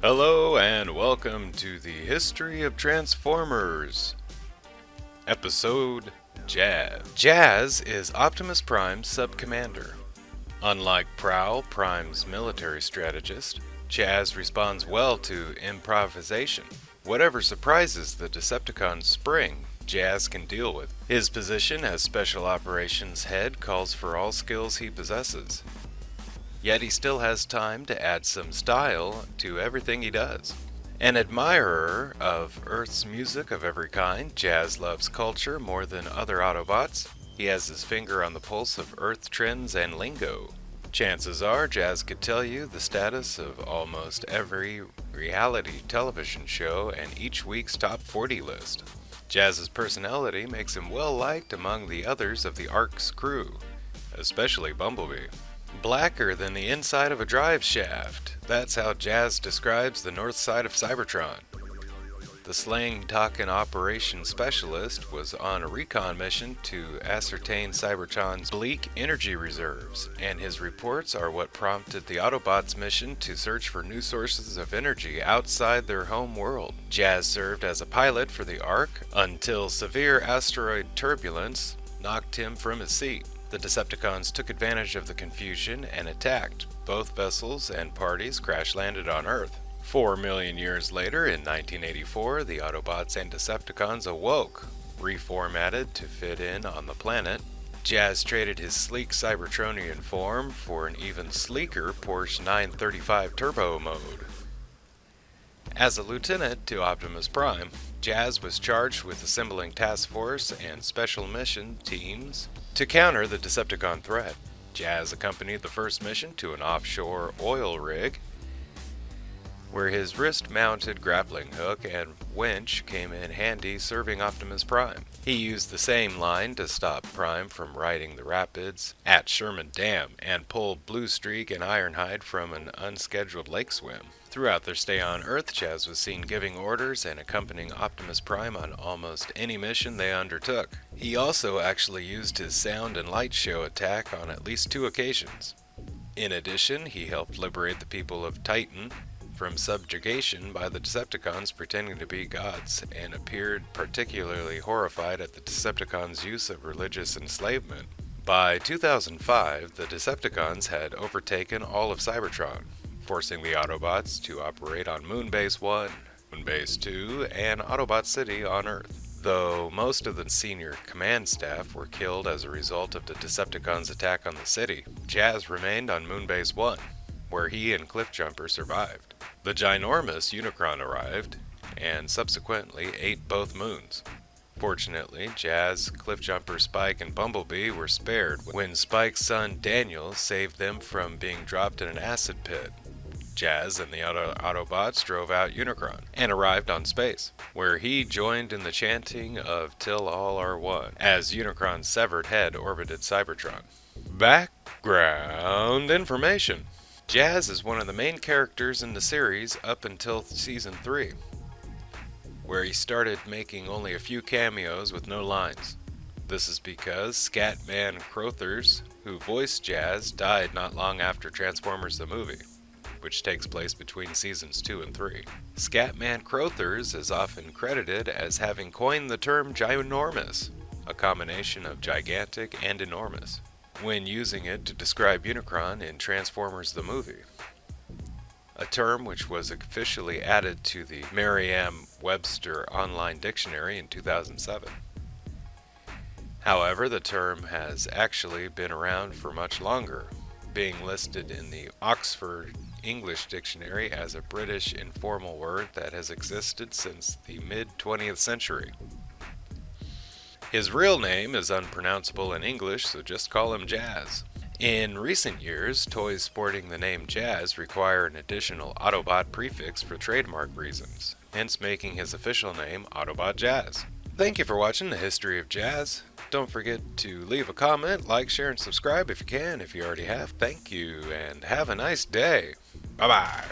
Hello and welcome to the History of Transformers, episode Jazz. Jazz is Optimus Prime's sub-commander. Unlike Prowl, Prime's military strategist, Jazz responds well to improvisation. Whatever surprises the Decepticons spring, Jazz can deal with. His position as Special Operations Head calls for all skills he possesses. Yet he still has time to add some style to everything he does. An admirer of Earth's music of every kind, Jazz loves culture more than other Autobots. He has his finger on the pulse of Earth trends and lingo. Chances are Jazz could tell you the status of almost every reality television show and each week's top 40 list. Jazz's personality makes him well liked among the others of the ARC's crew, especially Bumblebee. Blacker than the inside of a drive shaft. That's how Jazz describes the north side of Cybertron. The slang-talking operations specialist was on a recon mission to ascertain Cybertron's bleak energy reserves, and his reports are what prompted the Autobots' mission to search for new sources of energy outside their home world. Jazz served as a pilot for the ARC until severe asteroid turbulence knocked him from his seat. The Decepticons took advantage of the confusion and attacked. Both vessels and parties crash-landed on Earth. 4 million years later, in 1984, the Autobots and Decepticons awoke, reformatted to fit in on the planet. Jazz traded his sleek Cybertronian form for an even sleeker Porsche 935 Turbo mode. As a lieutenant to Optimus Prime, Jazz was charged with assembling task force and special mission teams to counter the Decepticon threat. Jazz accompanied the first mission to an offshore oil rig, where his wrist-mounted grappling hook and winch came in handy serving Optimus Prime. He used the same line to stop Prime from riding the rapids at Sherman Dam and pull Blue Streak and Ironhide from an unscheduled lake swim. Throughout their stay on Earth, Jazz was seen giving orders and accompanying Optimus Prime on almost any mission they undertook. He also actually used his sound and light show attack on at least 2 occasions. In addition, he helped liberate the people of Titan from subjugation by the Decepticons pretending to be gods, and appeared particularly horrified at the Decepticons' use of religious enslavement. By 2005, the Decepticons had overtaken all of Cybertron, forcing the Autobots to operate on Moonbase 1, Moonbase 2, and Autobot City on Earth. Though most of the senior command staff were killed as a result of the Decepticons' attack on the city, Jazz remained on Moonbase 1, where he and Cliffjumper survived. The ginormous Unicron arrived, and subsequently ate both moons. Fortunately, Jazz, Cliffjumper, Spike, and Bumblebee were spared when Spike's son Daniel saved them from being dropped in an acid pit. Jazz and the Autobots drove out Unicron and arrived on space, where he joined in the chanting of "Till All Are One" as Unicron's severed head orbited Cybertron. Background information. Jazz is one of the main characters in the series up until Season 3, where he started making only a few cameos with no lines. This is because Scatman Crothers, who voiced Jazz, died not long after Transformers the movie, which takes place between Seasons 2 and 3. Scatman Crothers is often credited as having coined the term ginormous, a combination of gigantic and enormous, when using it to describe Unicron in Transformers the movie, a term which was officially added to the Merriam-Webster Online Dictionary in 2007. However, the term has actually been around for much longer, being listed in the Oxford English Dictionary as a British informal word that has existed since the mid-20th century. His real name is unpronounceable in English, so just call him Jazz. In recent years, toys sporting the name Jazz require an additional Autobot prefix for trademark reasons, hence making his official name Autobot Jazz. Thank you for watching the History of Jazz. Don't forget to leave a comment, like, share, and subscribe if you can. If you already have, thank you, and have a nice day. Bye-bye.